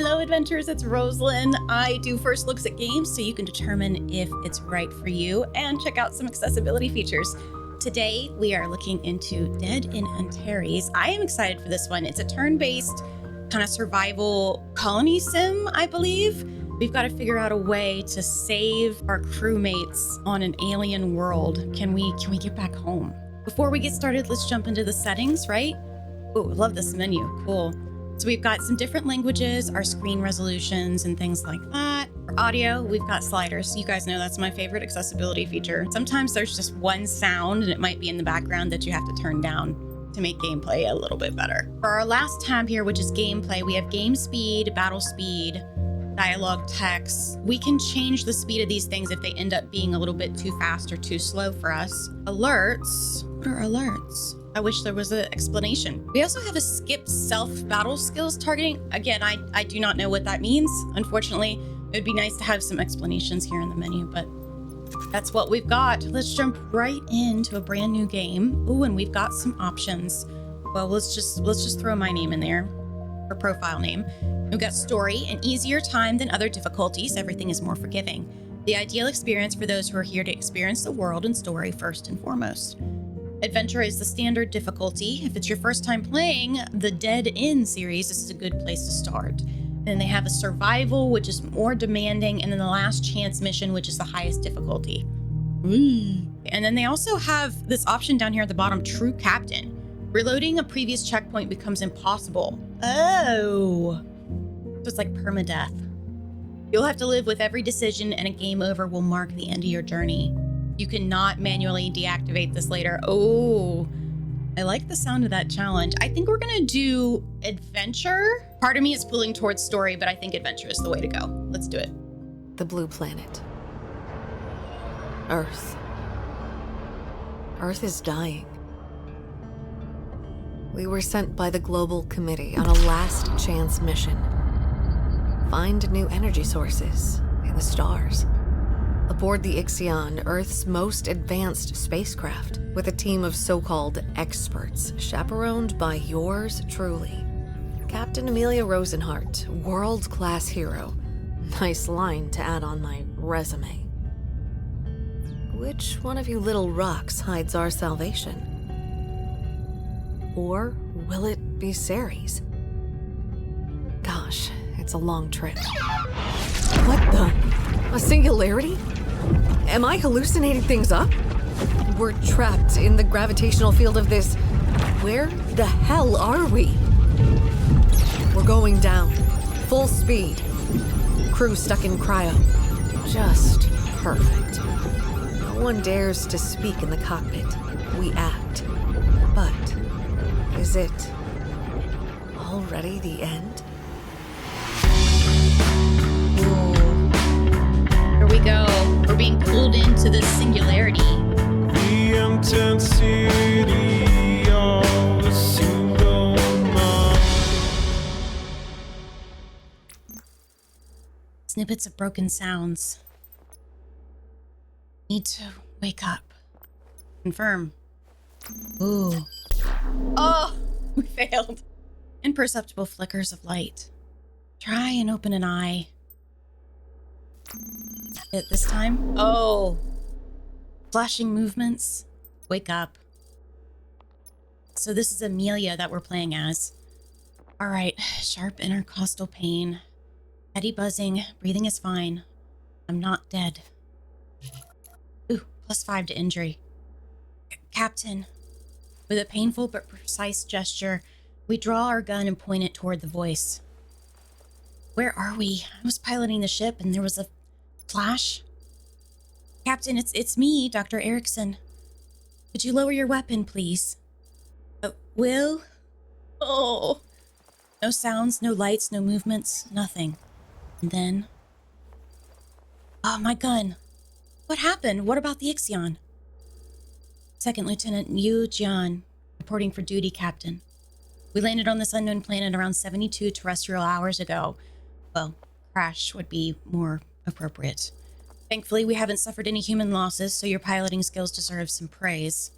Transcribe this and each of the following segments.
Hello adventurers, it's Rosealyn. I do first looks at games so you can determine if it's right for you and check out some accessibility features. Today we are looking into Dead in Antares. I am excited for this one. It's a turn-based kind of survival colony sim, I believe. We've got to figure out a way to save our crewmates on an alien world. Can we get back home? Before we get started, let's jump into the settings, right? Oh, I love this menu. Cool. So we've got some different languages, our screen resolutions and things like that. For audio, we've got sliders. You guys know that's my favorite accessibility feature. Sometimes there's just one sound and it might be in the background that you have to turn down to make gameplay a little bit better. For our last tab here, which is gameplay, we have game speed, battle speed, dialogue text. We can change the speed of these things if they end up being a little bit too fast or too slow for us. Alerts. What are alerts? I wish there was an explanation. We also have a skip self-battle skills targeting. Again, I do not know what that means. Unfortunately, it would be nice to have some explanations here in the menu, but that's what we've got. Let's jump right into a brand new game. Ooh, and we've got some options. Well, let's just throw my name in there, or profile name. We've got story, an easier time than other difficulties. Everything is more forgiving. The ideal experience for those who are here to experience the world and story first and foremost. Adventure is the standard difficulty. If it's your first time playing the Dead In series, this is a good place to start. Then they have a survival, which is more demanding, and then the last chance mission, which is the highest difficulty. And then they also have this option down here at the bottom, True Captain. Reloading a previous checkpoint becomes impossible. Oh. So it's like permadeath. You'll have to live with every decision, and a game over will mark the end of your journey. You cannot manually deactivate this later. Oh, I like the sound of that challenge. I think we're gonna do adventure. Part of me is pulling towards story, but I think adventure is the way to go. Let's do it. The blue planet. Earth. Earth is dying. We were sent by the Global Committee on a last chance mission. Find new energy sources in the stars. Aboard the Ixion, Earth's most advanced spacecraft, with a team of so-called experts, chaperoned by yours truly. Captain Amelia Rosenhart, world-class hero. Nice line to add on my resume. Which one of you little rocks hides our salvation? Or will it be Ceres? Gosh, it's a long trip. What the? A singularity? Am I hallucinating things up? We're trapped in the gravitational field of this. Where the hell are we? We're going down. Full speed. Crew stuck in cryo. Just perfect. No one dares to speak in the cockpit. We act. But is it already the end? Here we go. We're being pulled into the singularity. The intensity of a single mind. Snippets of broken sounds. Need to wake up. Confirm. Ooh. Oh, we failed. Imperceptible flickers of light. Try and open an eye. It this time? Oh. Flashing movements. Wake up. So this is Amelia that we're playing as. All right. Sharp intercostal pain. Heady buzzing. Breathing is fine. I'm not dead. Ooh, +5 to injury. Captain. With a painful but precise gesture, we draw our gun and point it toward the voice. Where are we? I was piloting the ship and there was a flash. Captain, it's me, Dr. Erickson. Could you lower your weapon, please? Will? Oh. No sounds, no lights, no movements, nothing. And then... Oh, my gun. What happened? What about the Ixion? Second Lieutenant Yu Jian, reporting for duty, Captain. We landed on this unknown planet around 72 terrestrial hours ago. Well, crash would be more appropriate. Thankfully, we haven't suffered any human losses, so your piloting skills deserve some praise.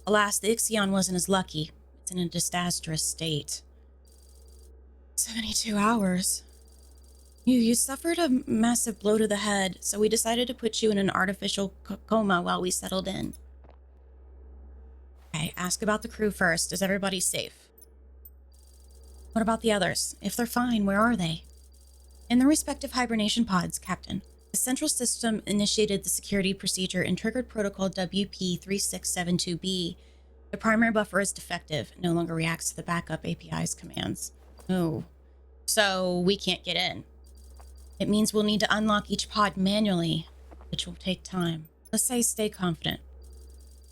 Alas, the Ixion wasn't as lucky. It's in a disastrous state. 72 hours. You suffered a massive blow to the head, so we decided to put you in an artificial coma while we settled in. Okay, ask about the crew first. Is everybody safe? What about the others? If they're fine, where are they? In their respective hibernation pods, Captain. The central system initiated the security procedure and triggered protocol WP3672B. The primary buffer is defective, no longer reacts to the backup API's commands. Oh, so we can't get in. It means we'll need to unlock each pod manually, which will take time. Let's say stay confident.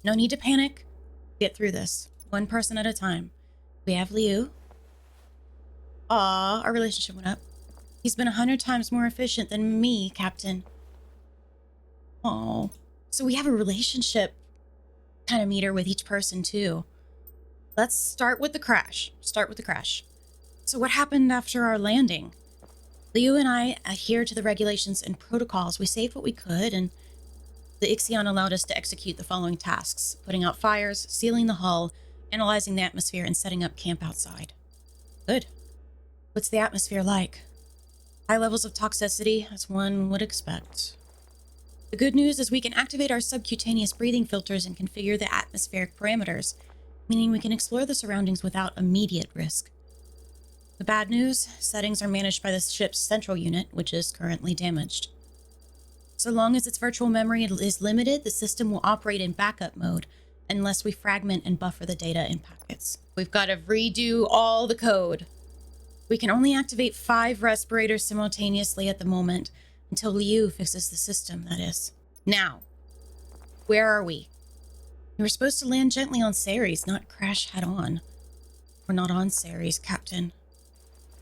No need to panic. Get through this, one person at a time. We have Liu. Aw, our relationship went up. He's been 100 times more efficient than me, Captain. Oh, so we have a relationship kind of meter with each person too. Let's start with the crash. So what happened after our landing? Liu and I adhered to the regulations and protocols. We saved what we could, and the Ixion allowed us to execute the following tasks: putting out fires, sealing the hull, analyzing the atmosphere, and setting up camp outside. Good. What's the atmosphere like? High levels of toxicity, as one would expect. The good news is we can activate our subcutaneous breathing filters and configure the atmospheric parameters, meaning we can explore the surroundings without immediate risk. The bad news, settings are managed by the ship's central unit, which is currently damaged. So long as its virtual memory is limited, the system will operate in backup mode unless we fragment and buffer the data in packets. We've got to redo all the code. We can only activate 5 respirators simultaneously at the moment, until Liu fixes the system, that is. Now, where are we? We were supposed to land gently on Ceres, not crash head-on. We're not on Ceres, Captain.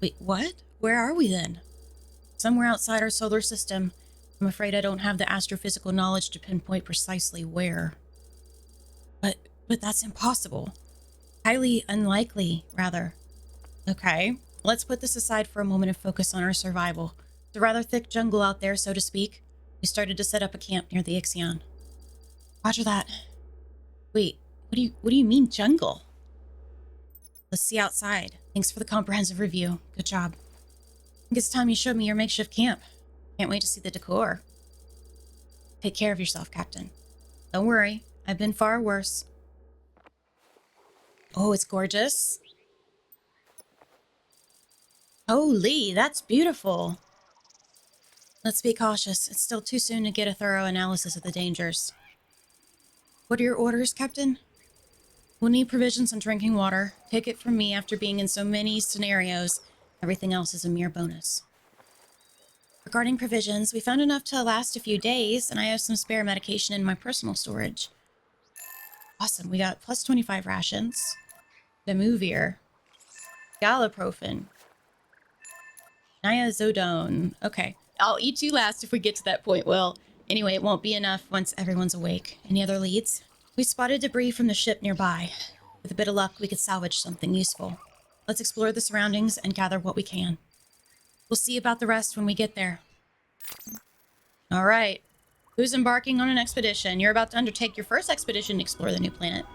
Wait, what? Where are we then? Somewhere outside our solar system. I'm afraid I don't have the astrophysical knowledge to pinpoint precisely where. But that's impossible. Highly unlikely, rather. Okay. Let's put this aside for a moment and focus on our survival. It's a rather thick jungle out there, so to speak. We started to set up a camp near the Ixion. Roger that. Wait, what do you mean jungle? Let's see outside. Thanks for the comprehensive review. Good job. I think it's time you showed me your makeshift camp. Can't wait to see the decor. Take care of yourself, Captain. Don't worry, I've been far worse. Oh, it's gorgeous. Holy, that's beautiful. Let's be cautious. It's still too soon to get a thorough analysis of the dangers. What are your orders, Captain? We'll need provisions and drinking water. Take it from me, after being in so many scenarios, everything else is a mere bonus. Regarding provisions, we found enough to last a few days, and I have some spare medication in my personal storage. Awesome, we got plus 25 rations. Demuvir. Galiprofen. Niazodone. Okay. I'll eat you last if we get to that point, Will. Anyway, it won't be enough once everyone's awake. Any other leads? We spotted debris from the ship nearby. With a bit of luck, we could salvage something useful. Let's explore the surroundings and gather what we can. We'll see about the rest when we get there. All right. Who's embarking on an expedition? You're about to undertake your first expedition to explore the new planet.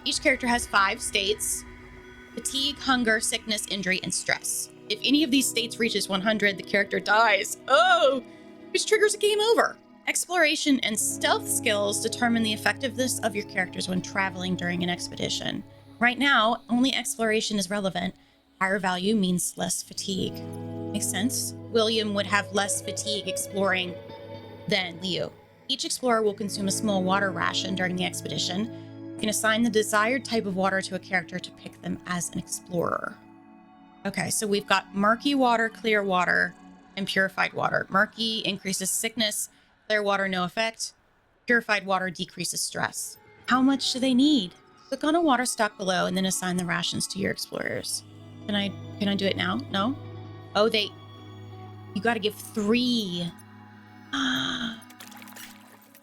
Each character has 5 states: fatigue, hunger, sickness, injury, and stress. If any of these states reaches 100, the character dies. Oh, which triggers a game over. Exploration and stealth skills determine the effectiveness of your characters when traveling during an expedition. Right now, only exploration is relevant. Higher value means less fatigue. Makes sense? William would have less fatigue exploring than Leo. Each explorer will consume a small water ration during the expedition. You can assign the desired type of water to a character to pick them as an explorer. Okay, so we've got murky water, clear water, and purified water. Murky increases sickness, clear water no effect, purified water decreases stress. How much do they need? Click on a water stock below and then assign the rations to your explorers. Can I do it now? No? Oh, you gotta give 3.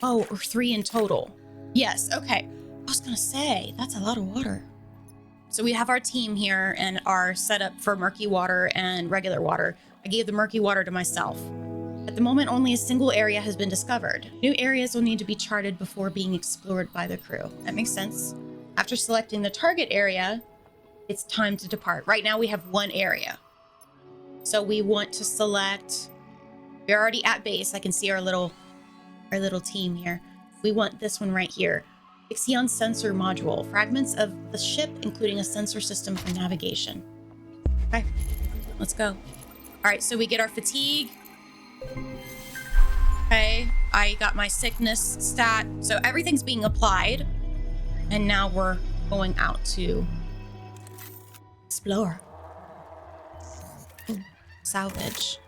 Oh, or 3 in total. Yes, okay. I was gonna say, that's a lot of water. So we have our team here and our setup for murky water and regular water. I gave the murky water to myself. At the moment, only a single area has been discovered. New areas will need to be charted before being explored by the crew. That makes sense. After selecting the target area, it's time to depart. Right now we have 1 area. So we want to select, we're already at base. I can see our little team here. We want this one right here. Ixion sensor module, fragments of the ship, including a sensor system for navigation. Okay, let's go. All right, so we get our fatigue. Okay, I got my sickness stat. So everything's being applied. And now we're going out to explore. Ooh, salvage.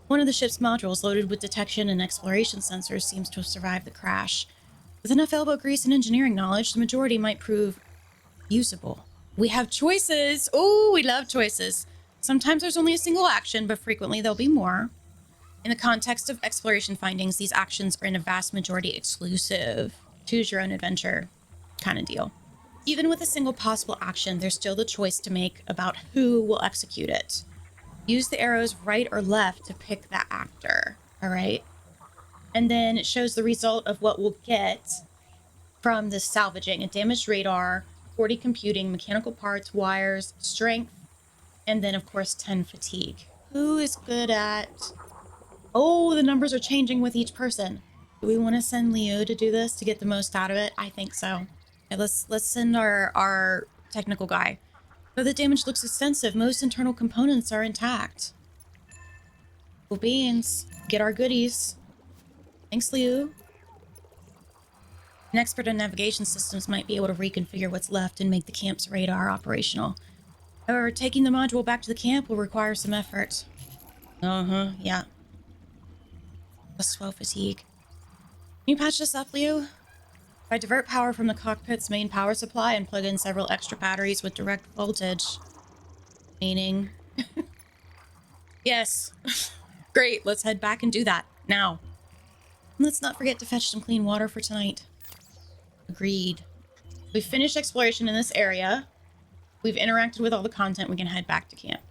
One of the ship's modules, loaded with detection and exploration sensors, seems to have survived the crash. With enough elbow grease and engineering knowledge, the majority might prove usable. We have choices. Oh, we love choices. Sometimes there's only a single action, but frequently there'll be more. In the context of exploration findings, these actions are in a vast majority exclusive. Choose your own adventure kind of deal. Even with a single possible action, there's still the choice to make about who will execute it. Use the arrows right or left to pick that actor. All right. And then it shows the result of what we'll get from this salvaging: a damaged radar, 40 computing, mechanical parts, wires, strength, and then of course 10 fatigue. Who is good at... Oh, the numbers are changing with each person. Do we want to send Leo to do this to get the most out of it? I think so. Okay, let's send our technical guy. Though the damage looks extensive, most internal components are intact. Cool beans. Get our goodies. Thanks, Leo. An expert on navigation systems might be able to reconfigure what's left and make the camp's radar operational. However, taking the module back to the camp will require some effort. Yeah. Plus 12 fatigue. Can you patch this up, Leo? If I divert power from the cockpit's main power supply and plug in several extra batteries with direct voltage. Meaning... Yes. Great, let's head back and do that, now. And let's not forget to fetch some clean water for tonight. Agreed. We've finished exploration in this area. We've interacted with all the content. We can head back to camp.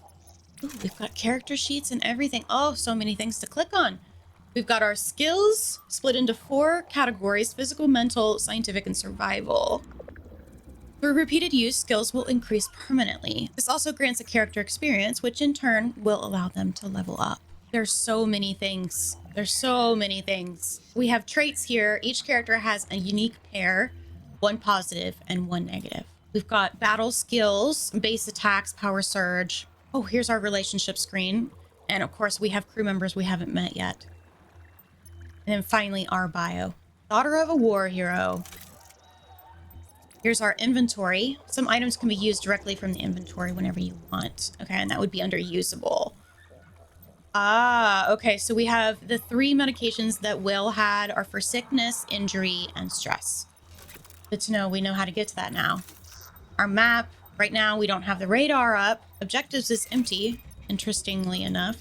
Ooh, we've got character sheets and everything. Oh, so many things to click on. We've got our skills split into 4 categories: physical, mental, scientific, and survival. Through repeated use, skills will increase permanently. This also grants a character experience, which in turn will allow them to level up. There's so many things. There's so many things. We have traits here. Each character has a unique pair, 1 positive and 1 negative. We've got battle skills, base attacks, power surge. Oh, here's our relationship screen. And of course, we have crew members we haven't met yet. And then finally, our bio. Daughter of a war hero. Here's our inventory. Some items can be used directly from the inventory whenever you want. Okay, and that would be under usable. Ah, okay, so we have the 3 medications that Will had are for sickness, injury, and stress. Good to know. We know how to get to that now. Our map, right now we don't have the radar up. Objectives is empty, interestingly enough,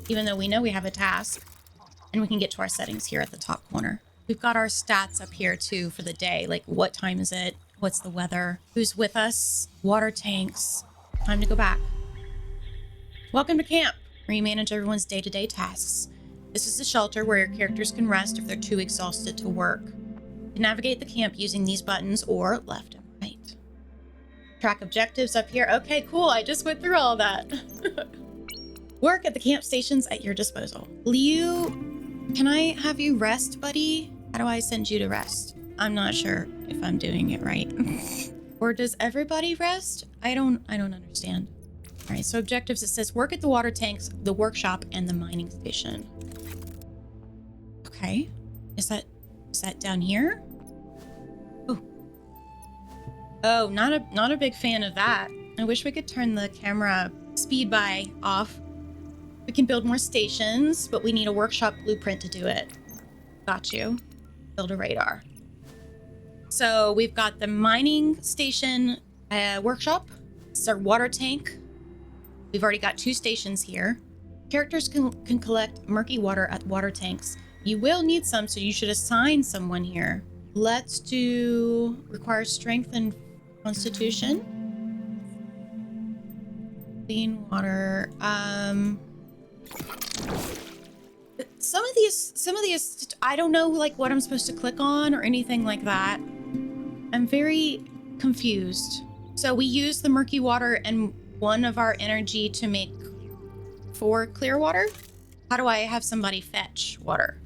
even though we know we have a task. And we can get to our settings here at the top corner. We've got our stats up here too for the day, like what time is it? What's the weather? Who's with us? Water tanks. Time to go back. Welcome to camp, where you manage everyone's day-to-day tasks. This is the shelter where your characters can rest if they're too exhausted to work. You can navigate the camp using these buttons or left and right. Track objectives up here. Okay, cool. I just went through all that. Work at the camp stations at your disposal. Liu, can I have you rest, buddy? How do I send you to rest? I'm not sure if I'm doing it right. Or does everybody rest? I don't understand. All right, so objectives, it says work at the water tanks, the workshop, and the mining station. Okay. Is that down here? Oh, not a big fan of that. I wish we could turn the camera speed by off. We can build more stations, but we need a workshop blueprint to do it. Got you. Build a radar. So we've got the mining station workshop. It's our water tank. We've already got 2 stations here. Characters can collect murky water at water tanks. You will need some, so you should assign someone here. Let's do requires strength and constitution. Clean water. Some of these, I don't know like what I'm supposed to click on or anything like that. I'm very confused. So we use the murky water and 1 of our energy to make 4 clear water? How do I have somebody fetch water?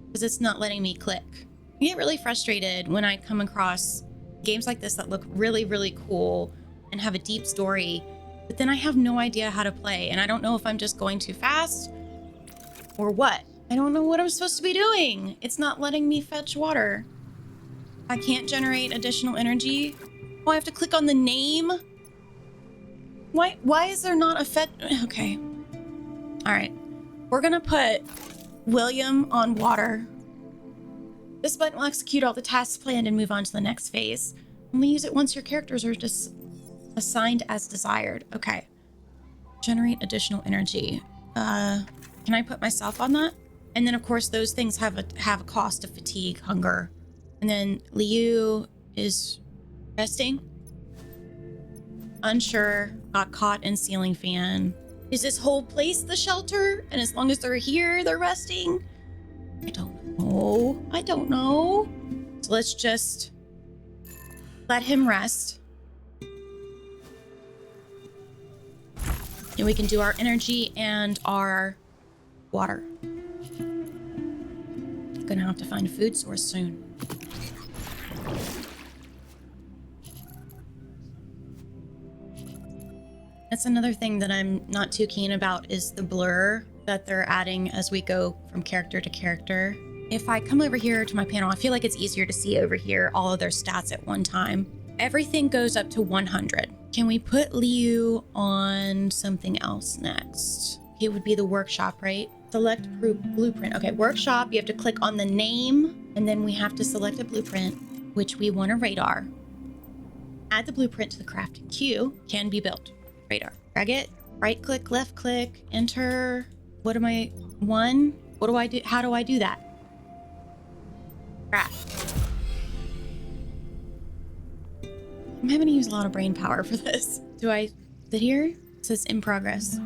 Because it's not letting me click. I get really frustrated when I come across games like this that look really, really cool and have a deep story, but then I have no idea how to play, and I don't know if I'm just going too fast or what. I don't know what I'm supposed to be doing. It's not letting me fetch water. I can't generate additional energy. Oh, I have to click on the name? Why is there not a fetch? Okay. All right. We're gonna put William on water. This button will execute all the tasks planned and move on to the next phase. Only use it once your characters are just assigned as desired. Okay. Generate additional energy. Can I put myself on that? And then of course those things have a cost of fatigue, hunger. And then Liu is resting. Unsure, got caught in ceiling fan. Is this whole place the shelter? And as long as they're here, they're resting? I don't know. I don't know. So let's just let him rest. And we can do our energy and our water. Gonna have to find a food source soon. That's another thing that I'm not too keen about is the blur that they're adding as we go from character to character. If I come over here to my panel, I feel like it's easier to see over here all of their stats at one time. Everything goes up to 100. Can we put Liu on something else next? It would be the workshop, right? Select blueprint. Okay, workshop, you have to click on the name, and then we have to select a blueprint, which we want a radar. Add the blueprint to the crafting queue. Can be built. Radar. Drag it. Right click, left click, enter. What am I? 1? What do I do? How do I do that? Craft. I'm having to use a lot of brain power for this. Do I sit here? It says in progress.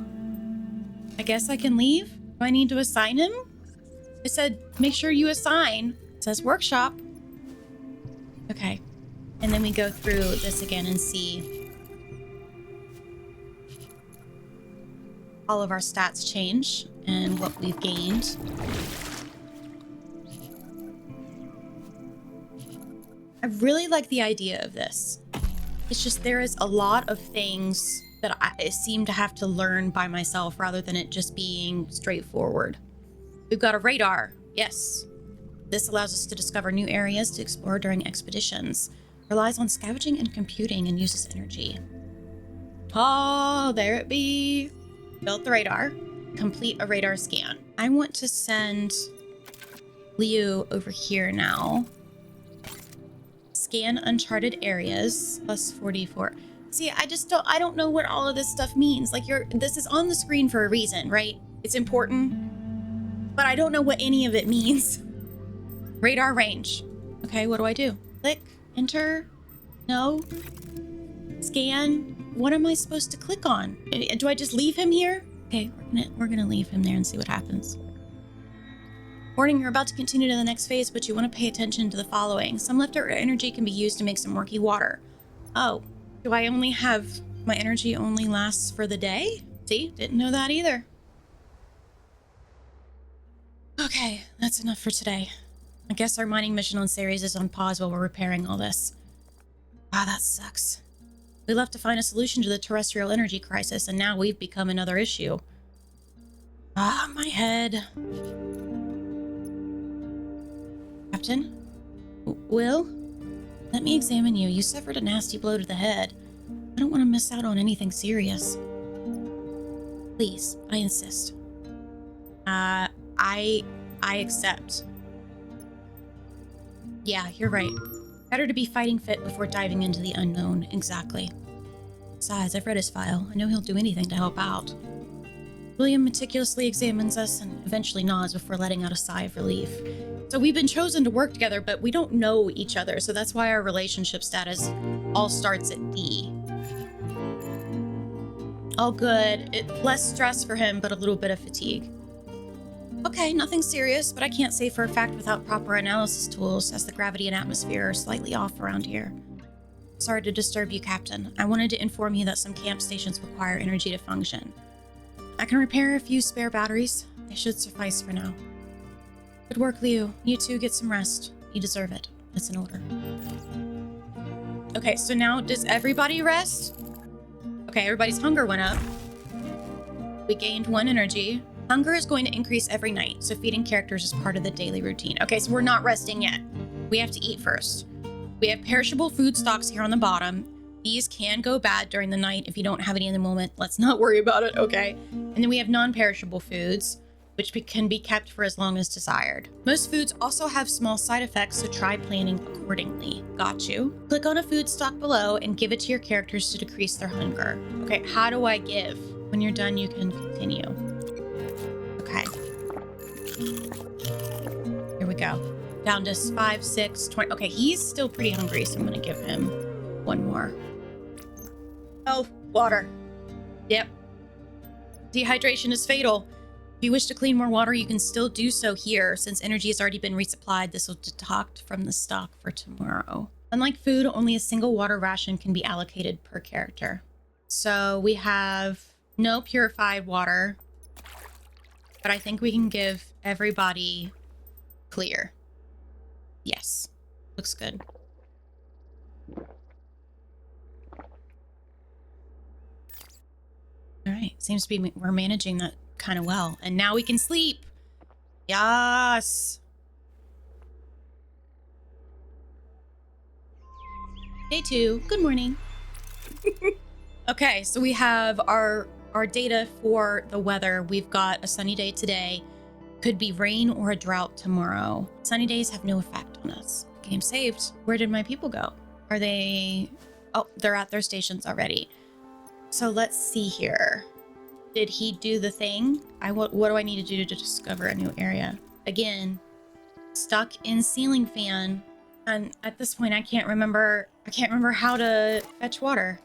I guess I can leave? Do I need to assign him? It said, make sure you assign. It says workshop. Okay. And then we go through this again and see all of our stats change and what we've gained. I really like the idea of this. It's just there is a lot of things that I seem to have to learn by myself rather than it just being straightforward. We've got a radar. Yes. This allows us to discover new areas to explore during expeditions. Relies on scavenging and computing and uses energy. Oh, there it be. Built the radar. Complete a radar scan. I want to send Liu over here now. Scan uncharted areas, plus 44. See, I don't know what all of this stuff means. Like this is on the screen for a reason, right? It's important, but I don't know what any of it means. Radar range. Okay, what do I do? Click, enter, no, scan. What am I supposed to click on? Do I just leave him here? Okay, we're gonna leave him there and see what happens. Warning, you're about to continue to the next phase, but you want to pay attention to the following. Some leftover energy can be used to make some murky water. Oh, do I only have, my energy only lasts for the day? See, didn't know that either. Okay, that's enough for today. I guess our mining mission on Ceres is on pause while we're repairing all this. Ah, that sucks. We left to find a solution to the terrestrial energy crisis, and now we've become another issue. Ah, my head. Captain? Will? Let me examine you. You suffered a nasty blow to the head. I don't want to miss out on anything serious. Please, I insist. I accept. Yeah, you're right. Better to be fighting fit before diving into the unknown. Exactly. Besides, I've read his file. I know he'll do anything to help out. William meticulously examines us and eventually nods before letting out a sigh of relief. So we've been chosen to work together, but we don't know each other, so that's why our relationship status all starts at D. Oh, good. Less stress for him, but a little bit of fatigue. Okay, nothing serious, but I can't say for a fact without proper analysis tools, as the gravity and atmosphere are slightly off around here. Sorry to disturb you, Captain. I wanted to inform you that some camp stations require energy to function. I can repair a few spare batteries. They should suffice for now. Good work, Liu. You two get some rest. You deserve it. It's an order. Okay, so now does everybody rest? Okay, everybody's hunger went up. We gained 1 energy. Hunger is going to increase every night, so feeding characters is part of the daily routine. Okay, so we're not resting yet. We have to eat first. We have perishable food stocks here on the bottom. These can go bad during the night if you don't have any in the moment. Let's not worry about it, okay? And then we have non-perishable foods, which can be kept for as long as desired. Most foods also have small side effects, so try planning accordingly. Got you. Click on a food stock below and give it to your characters to decrease their hunger. Okay, how do I give? When you're done, you can continue. Okay. Here we go. Down to 5, 6, 20. Okay, he's still pretty hungry, so I'm gonna give him 1 more. Oh, water. Yep. Dehydration is fatal. If you wish to clean more water, you can still do so here. Since energy has already been resupplied, this will deduct from the stock for tomorrow. Unlike food, only a single water ration can be allocated per character. So we have no purified water, but I think we can give everybody clear. Yes, looks good. All right, seems to be we're managing that kind of well. And now we can sleep. Yes. Day 2. Good morning. Okay, so we have our data for the weather. We've got a sunny day today. Could be rain or a drought tomorrow. Sunny days have no effect on us. Game saved. Where did my people go? Are they... Oh, they're at their stations already. So let's see here. Did he do the thing? What do I need to do to discover a new area? Again, stuck in ceiling fan. And at this point, I can't remember how to fetch water.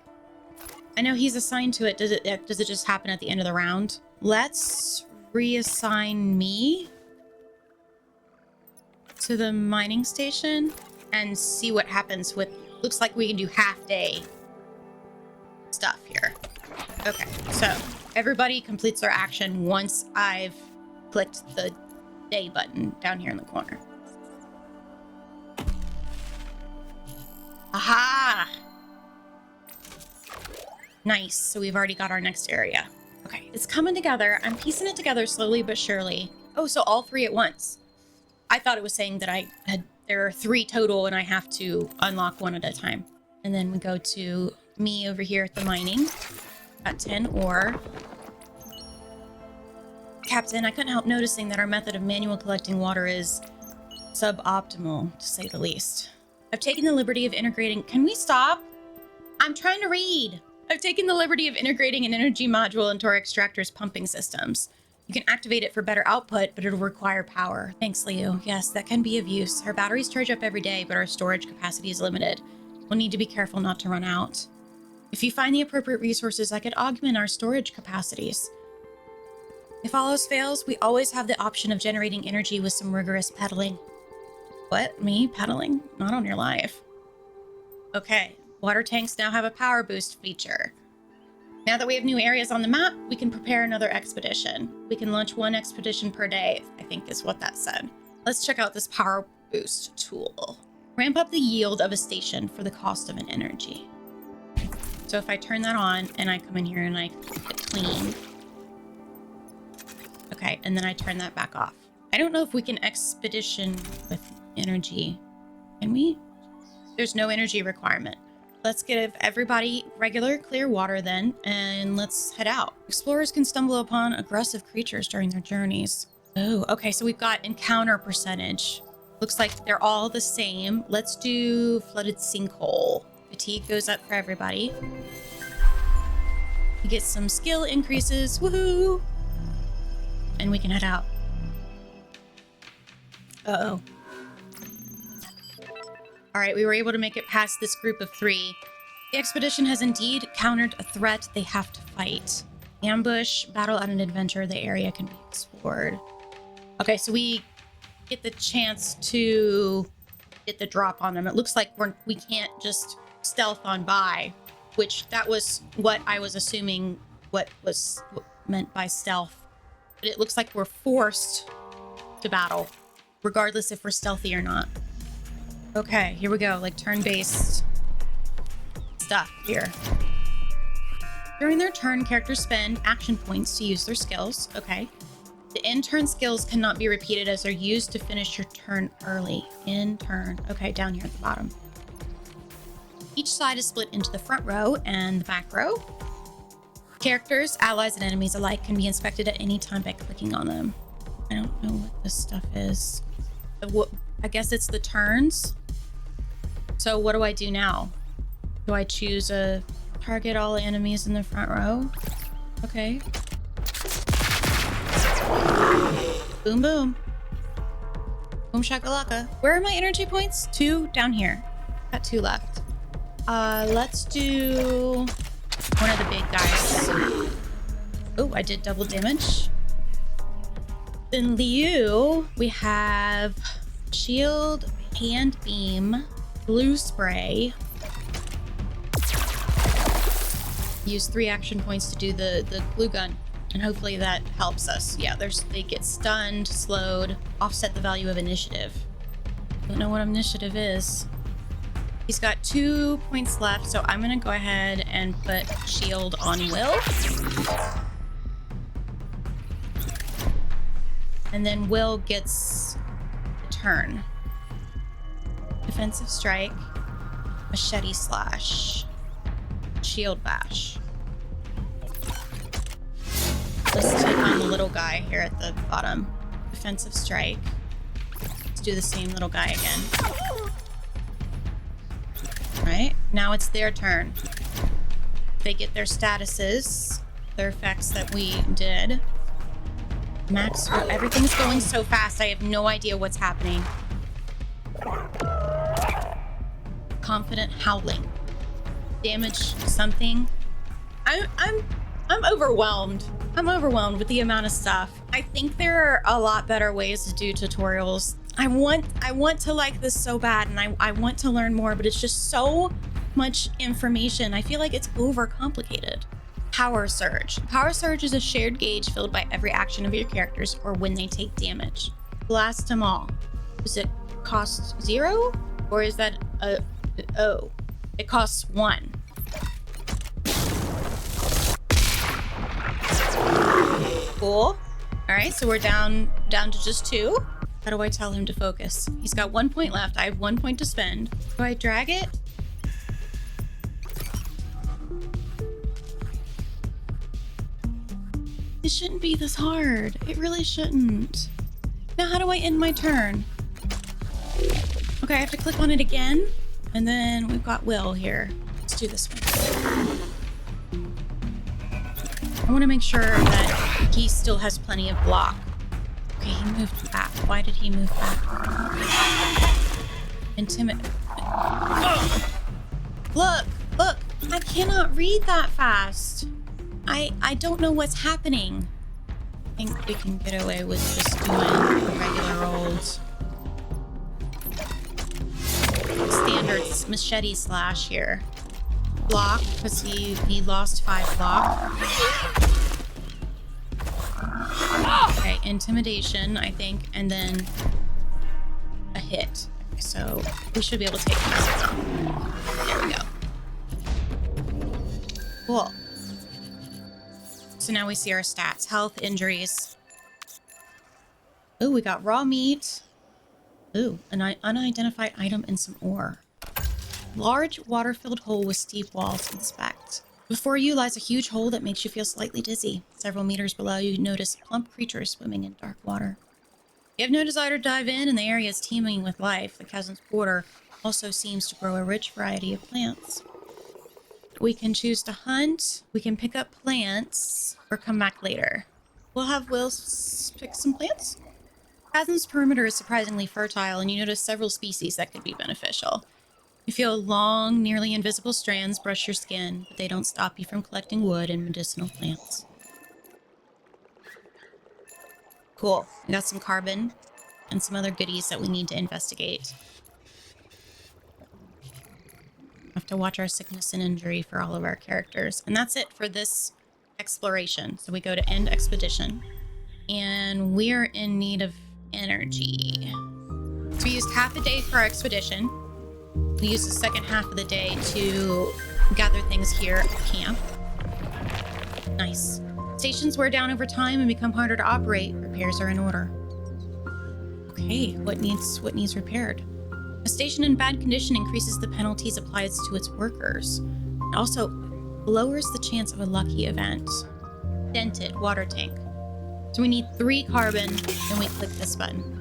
I know he's assigned to it. Does it just happen at the end of the round? Let's reassign me to the mining station and see what happens with... Looks like we can do half day stuff here. Okay, so everybody completes their action once I've clicked the day button down here in the corner. Aha! Nice, so we've already got our next area. Okay, it's coming together. I'm piecing it together slowly but surely. Oh, so all 3 at once. I thought it was saying that there are 3 total and I have to unlock 1 at a time. And then we go to me over here at the mining. Got 10 ore. Captain, I couldn't help noticing that our method of manual collecting water is suboptimal, to say the least. I've taken the liberty of integrating... Can we stop? I'm trying to read. I've taken the liberty of integrating an energy module into our extractor's pumping systems. You can activate it for better output, but it'll require power. Thanks, Leo. Yes, that can be of use. Our batteries charge up every day, but our storage capacity is limited. We'll need to be careful not to run out. If you find the appropriate resources, I could augment our storage capacities. If all else fails, we always have the option of generating energy with some rigorous pedaling. What? Me? Pedaling? Not on your life. Okay. Water tanks now have a power boost feature. Now that we have new areas on the map, we can prepare another expedition. We can launch 1 expedition per day, I think is what that said. Let's check out this power boost tool. Ramp up the yield of a station for the cost of an energy. So if I turn that on and I come in here and I hit clean. Okay, and then I turn that back off. I don't know if we can expedition with energy. Can we? There's no energy requirement. Let's give everybody regular clear water then, and let's head out. Explorers can stumble upon aggressive creatures during their journeys. Oh, okay, so we've got encounter percentage. Looks like they're all the same. Let's do flooded sinkhole. Fatigue goes up for everybody. We get some skill increases, woohoo! And we can head out. Uh-oh. All right, we were able to make it past this group of 3. The expedition has indeed countered a threat they have to fight. Ambush, battle at an adventure, the area can be explored. Okay, so we get the chance to get the drop on them. It looks like we can't just stealth on by, which that was what I was assuming what was meant by stealth. But it looks like we're forced to battle, regardless if we're stealthy or not. Okay, here we go, like turn-based stuff here. During their turn, characters spend action points to use their skills. Okay. The in-turn skills cannot be repeated as they're used to finish your turn early. In turn. Okay, down here at the bottom. Each side is split into the front row and the back row. Characters, allies, and enemies alike can be inspected at any time by clicking on them. I don't know what this stuff is. I guess it's the turns. So what do I do now? Do I choose a target all enemies in the front row? Okay. Boom, boom. Boom shakalaka. Where are my energy points? 2 down here. Got 2 left. Let's do one of the big guys. Oh, I did double damage. Then Liu, we have shield, hand beam, blue spray. Use 3 action points to do the glue gun. And hopefully that helps us. Yeah, they get stunned, slowed, offset the value of initiative. Don't know what initiative is. He's got 2 points left, so I'm gonna go ahead and put shield on Will. And then Will gets a turn. Defensive strike, machete slash, shield bash. Let's take on the little guy here at the bottom. Defensive strike. Let's do the same little guy again. Right, now it's their turn. They get their statuses, their effects that we did. Max, everything's going so fast, I have no idea what's happening. Confident howling. Damage something. I'm overwhelmed. I'm overwhelmed with the amount of stuff. I think there are a lot better ways to do tutorials. I want to like this so bad, and I want to learn more, but it's just so much information. I feel like it's overcomplicated. Power Surge. Power Surge is a shared gauge filled by every action of your characters or when they take damage. Blast them all. Does it cost 0? Or is that oh, it costs 1. Cool. All right, so we're down to just 2. How do I tell him to focus? He's got 1 point left. I have 1 point to spend. Do I drag it? It shouldn't be this hard. It really shouldn't. Now, how do I end my turn? Okay, I have to click on it again. And then we've got Will here. Let's do this one. I want to make sure that he still has plenty of block. Okay, he moved back. Why did he move back? Intimidate. Look! I cannot read that fast. I don't know what's happening. I think we can get away with just doing a regular old standard machete slash here. Block, because he lost 5 block. Okay, intimidation, I think, and then a hit. Okay, so we should be able to take him out. There we go. Cool. So now we see our stats. Health, injuries. Ooh, we got raw meat. Ooh, an unidentified item and some ore. Large water-filled hole with steep walls. Inspect. Before you lies a huge hole that makes you feel slightly dizzy. Several meters below, you notice plump creatures swimming in dark water. You have no desire to dive in, and the area is teeming with life. The chasm's border also seems to grow a rich variety of plants. We can choose to hunt, we can pick up plants, or come back later. We'll have Will pick some plants. Chasm's perimeter is surprisingly fertile, and you notice several species that could be beneficial. You feel long, nearly invisible strands brush your skin, but they don't stop you from collecting wood and medicinal plants. Cool. We got some carbon and some other goodies that we need to investigate. I have to watch our sickness and injury for all of our characters. And that's it for this exploration. So we go to end expedition. And we are in need of energy. So we used half a day for our expedition. We used the second half of the day to gather things here at camp. Nice. Stations wear down over time and become harder to operate. Repairs are in order. Okay, what needs repaired? A station in bad condition increases the penalties applied to its workers. It also lowers the chance of a lucky event. Dented water tank. So we need 3 carbon, and we click this button.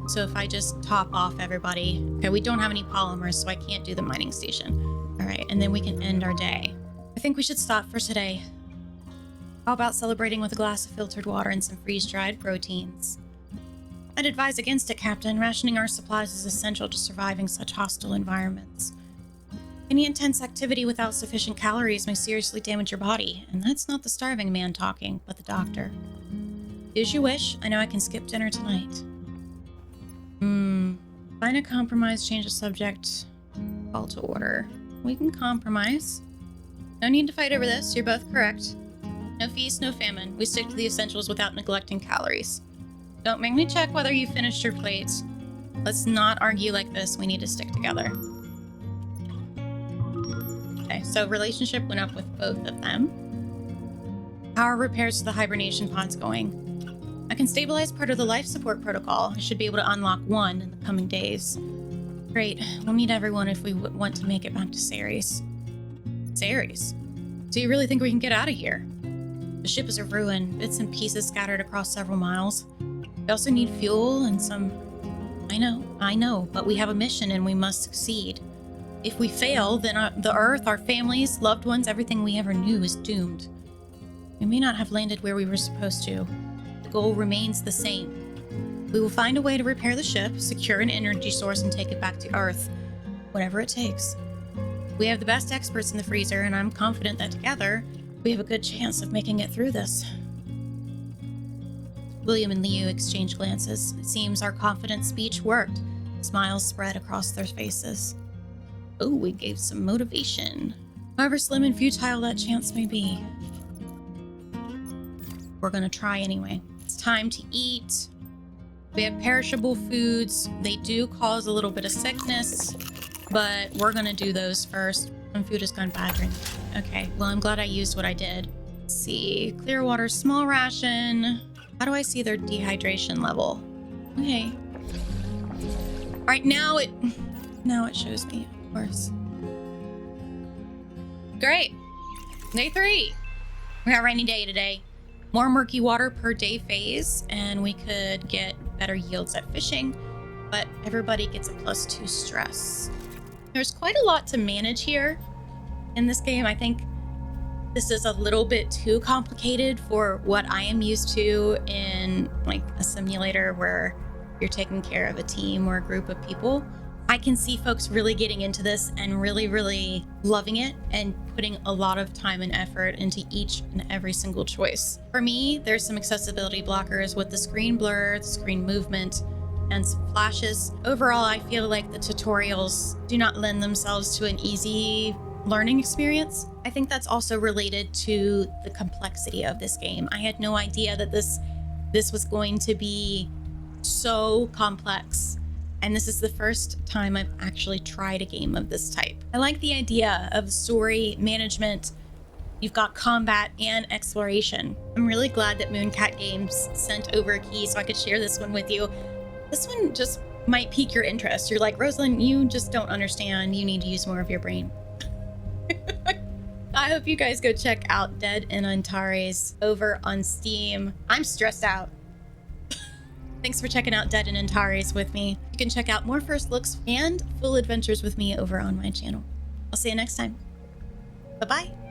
So if I just top off everybody... Okay, we don't have any polymers, so I can't do the mining station. All right, and then we can end our day. I think we should stop for today. How about celebrating with a glass of filtered water and some freeze-dried proteins? I'd advise against it, Captain. Rationing our supplies is essential to surviving such hostile environments. Any intense activity without sufficient calories may seriously damage your body, and that's not the starving man talking, but the doctor. Do as you wish. I know I can skip dinner tonight. Find a compromise, change the subject. Call to order. We can compromise. No need to fight over this. You're both correct. No feast, no famine. We stick to the essentials without neglecting calories. Don't make me check whether you finished your plates. Let's not argue like this. We need to stick together. Okay, so relationship went up with both of them. How are repairs to the hibernation pods going? I can stabilize part of the life support protocol. I should be able to unlock one in the coming days. Great. We'll need everyone if we want to make it back to Ceres. Ceres? Do you really think we can get out of here? The ship is a ruin, bits and pieces scattered across several miles. We also need fuel and some... I know, but we have a mission and we must succeed. If we fail, then the Earth, our families, loved ones, everything we ever knew is doomed. We may not have landed where we were supposed to. The goal remains the same. We will find a way to repair the ship, secure an energy source, and take it back to Earth. Whatever it takes. We have the best experts in the freezer, and I'm confident that together, we have a good chance of making it through this. William and Liu exchanged glances. It seems our confident speech worked. Smiles spread across their faces. Oh, we gave some motivation. However slim and futile that chance may be. We're gonna try anyway. It's time to eat. We have perishable foods. They do cause a little bit of sickness, but we're gonna do those first. Some food has gone bad during the... Okay, well, I'm glad I used what I did. Let's see. Clear water, small ration. How do I see their dehydration level? Okay. All right, now it shows me, of course. Great. Day 3. We got a rainy day today. More murky water per day phase, and we could get better yields at fishing, but everybody gets a +2 stress. There's quite a lot to manage here in this game. I think this is a little bit too complicated for what I am used to in like a simulator where you're taking care of a team or a group of people. I can see folks really getting into this and really, really loving it and putting a lot of time and effort into each and every single choice. For me, there's some accessibility blockers with the screen blur, the screen movement, and some flashes. Overall, I feel like the tutorials do not lend themselves to an easy learning experience. I think that's also related to the complexity of this game. I had no idea that this was going to be so complex. And this is the first time I've actually tried a game of this type. I like the idea of story management. You've got combat and exploration. I'm really glad that Mooncat Games sent over a key so I could share this one with you. This one just might pique your interest. You're like, Rosealyn, you just don't understand. You need to use more of your brain. I hope you guys go check out Dead in Antares over on Steam. I'm stressed out. Thanks for checking out Dead in Antares with me. You can check out more first looks and full adventures with me over on my channel. I'll see you next time. Bye-bye.